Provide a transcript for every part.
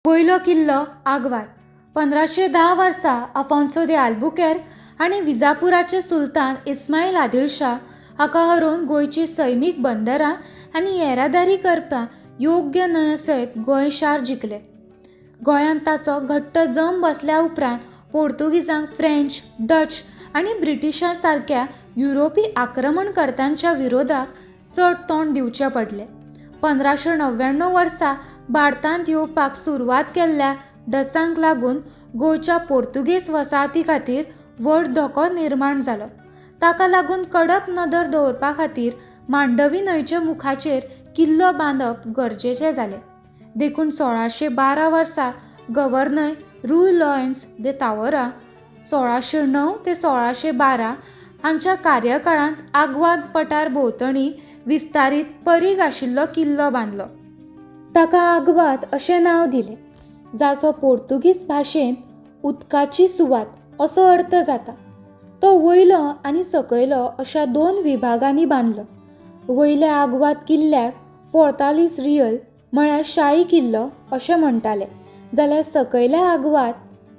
पयलो किल्लो आग्वाद 1510 वर्सा अफोन्सो दे आल्बुकेर्क आनी विजापुराचे सुलतान इस्माईल आदिल शाह हाका हरोवन गोंयची सैमीक बंदरां आनी येरादारी करपाक योग्य न्हंये सयत गोंय शार जिखले. गोंयांत ताचो घट्ट जम बसल्या उपरांत पोर्तुगीजांक फ्रेंच, डच आनी ब्रिटिशां सारक्या युरोपी आक्रमणकर्त्यांच्या विरोधाक चड तोंड दिवचें पडलें. 1599 वर्सा भारतांत येवपाक सुरवात केल्ल्या डचांक लागून गोंयच्या पोर्तुगेज वसाहती खातीर व्हड धोको निर्माण जालो. ताका लागून कडक नदर दवरपा खातीर मांडवी न्हंयचे मुखाचेर किल्लो बांदप गरजेचें जालें. देखून 1612 वर्सा गव्हर्नर रूय लॉयन्स दे तावरा 1609 ते 1612 हांच्या कार्यकाळांत आग्वाद पठार भोंवतणी विस्तारीत परीघ आशिल्लो किल्लो बांदलो. ताका आग्वाद अशें नांव दिलें, जाचो पोर्तुगीज भाशेंत उदकाची सुवात असो अर्थ जाता. तो वयलो आनी सकयलो अशा 2 विभागांनी बांदलो. वयल्या आग्वाद किल्ल्याक फोर्तालीस रियल म्हळ्यार शाही किल्लो अशें म्हणटाले, जाल्यार सकयल्या आग्वाद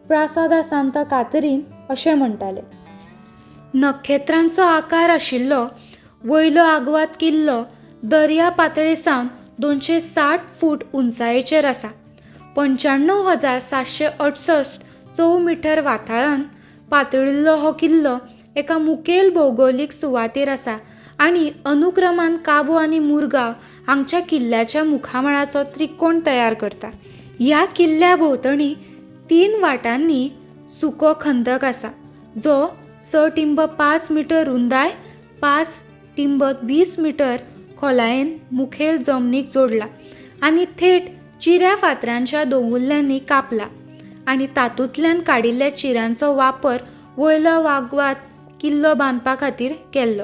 प्रासादा सांता कातरीन अशें म्हणटाले. नखेत्रांचो आकार आशिल्लो वयलो आग्वाद किल्लो दर्या पातळे सावन 260 फूट उंचायेचेर आसा. 95,768 चौमिटर वाठारांत पातळिल्लो हो किल्लो एका मुखेल भौगोलीक सुवातेर आसा आनी अनुक्रमान काबो आनी मुरगांव हांगच्या किल्ल्याच्या मुखामळाचो त्रिकोण तयार करता. ह्या किल्ल्या भोंवतणी 3 वाटांनी सुको खंदक आसा, जो 6 टिंब 5 मीटर रुंदाय 5 टिंब 20 मीटर खोलायेन मुखेल जमनीक जोडला आनी थेट चिऱ्या फातरांच्या दोंगुल्ल्यांनी कापला आनी तातूंतल्यान काडिल्ल्या चिऱ्यांचो वापर वयलो आग्वाद किल्लो बांदपा खातीर केल्लो.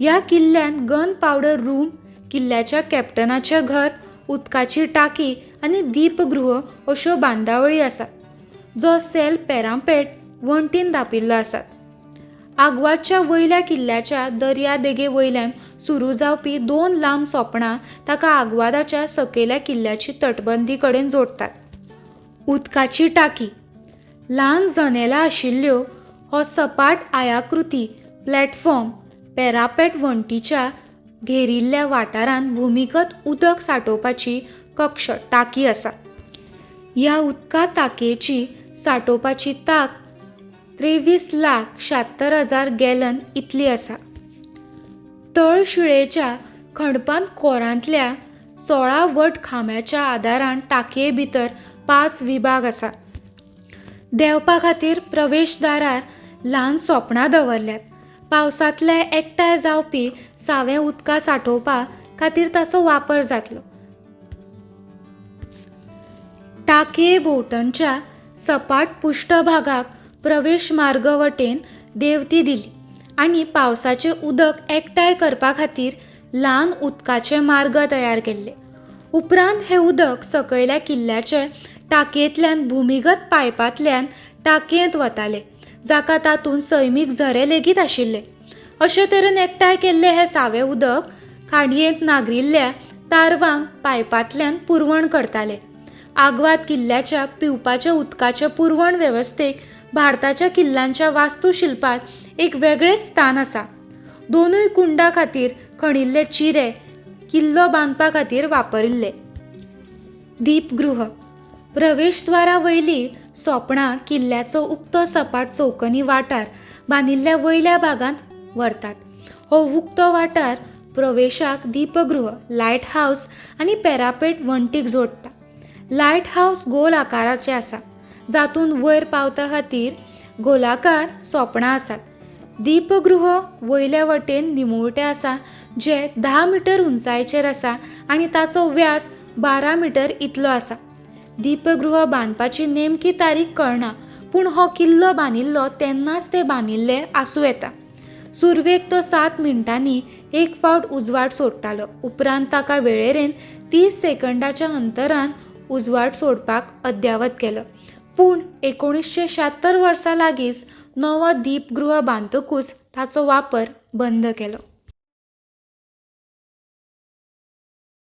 ह्या किल्ल्यान गन पावडर रूम, किल्ल्याच्या कॅप्टनाचें घर, उदकाची टाकी आनी दीपगृह अश्यो बांदावळी आसात, जो सेल पेरांपेट वणटीन दापिल्लो आसात. आग्वादच्या वयल्या किल्ल्याच्या दर्या देगे वयल्यान सुरू जावपी 2 लांब सोपणां ताका आग्वादाच्या सकयल्या किल्ल्याची तटबंदी कडेन जोडटात. उदकाची टाकी ल्हान जनेलां आशिल्ल्यो हो सपाट आयाकृती प्लॅटफॉर्म पेरापेट वणटीच्या घेरिल्ल्या वाठारांत भुमिगत उदक सांठोवपाची कक्ष टाकी आसा. ह्या उदका टाकयेची सांठोवपाची तांक 23,76,000 गॅलन इतली आसा. तळशिळेच्या खणपांत कोरांतल्या 16 वट खांब्याच्या आदारान टाकये भितर 5 विभाग आसा. देंवपा खातीर प्रवेशदारार ल्हान सोपणां दवरल्यात. पावसांतले एकठांय जावपी सावें उदका सांठोवपा खातीर ताचो वापर जातलो. टाकये भोंवतणच्या सपाट पृष्ठभागाक प्रवेश मार्ग वटेन देंवती दिली आनी पावसाचें उदक एकठांय करपा खातीर ल्हान उदकाचे मार्ग तयार केल्ले. उपरांत हें उदक सकयल्या किल्ल्याचे टाकयेंतल्यान भुमिगत पायपांतल्यान टाकयेंत वतालें, जाका तातूंत सैमीक झरे लेगीत आशिल्ले. अशे तरेन एकठांय केल्लें हें सावें उदक खाडयेंत नागरिल्ल्या तारवांक पायपांतल्यान पुरवण करताले. आग्वाद किल्ल्याच्या पिवपाच्या उदकाचे पुरवण वेवस्थेक भारताच्या किल्ल्यांच्या वास्तुशिल्पांत एक वेगळेंच स्थान आसा. 2 कुंडां खातीर खणिल्ले चिरे किल्लो बांदपा खातीर वापरिल्ले. दीपगृह प्रवेशद्वारा वयली सोपणां किल्ल्याचो उक्तो सपाट चौकोनी वाठार बांदिल्ल्या वयल्या भागांत व्हरतात. हो उक्तो वाठार प्रवेशाक दीपगृह, लायट हावस आनी पेरापेट वणटीक जोडटा. लायट हावस गोल आकाराचें आसा, जातूंत वयर पावता खातीर गोलाकार सोपणां आसात. दीपगृह वयल्या वटेन निमुळटें आसा, जें 10 मीटर उंचायेचेर आसा आनी ताचो व्यास 12 मीटर इतलो आसा. दीपगृह बांदपाची नेमकी तारीख कळना, पूण हो किल्लो बांदिल्लो तेन्नाच तें बांदिल्लें आसूं येता. सुरवेक तो 7 मिनटांनी एक फावट उजवाड सोडटालो. उपरांत ताका वेळेरेन 30 सेकंदाच्या अंतरान उजवाड सोडपाक अद्यावत केलो. पूण 1976 वर्सा लागींच नवो दीपगृह बांदतकूच ताचो वापर बंद केलो.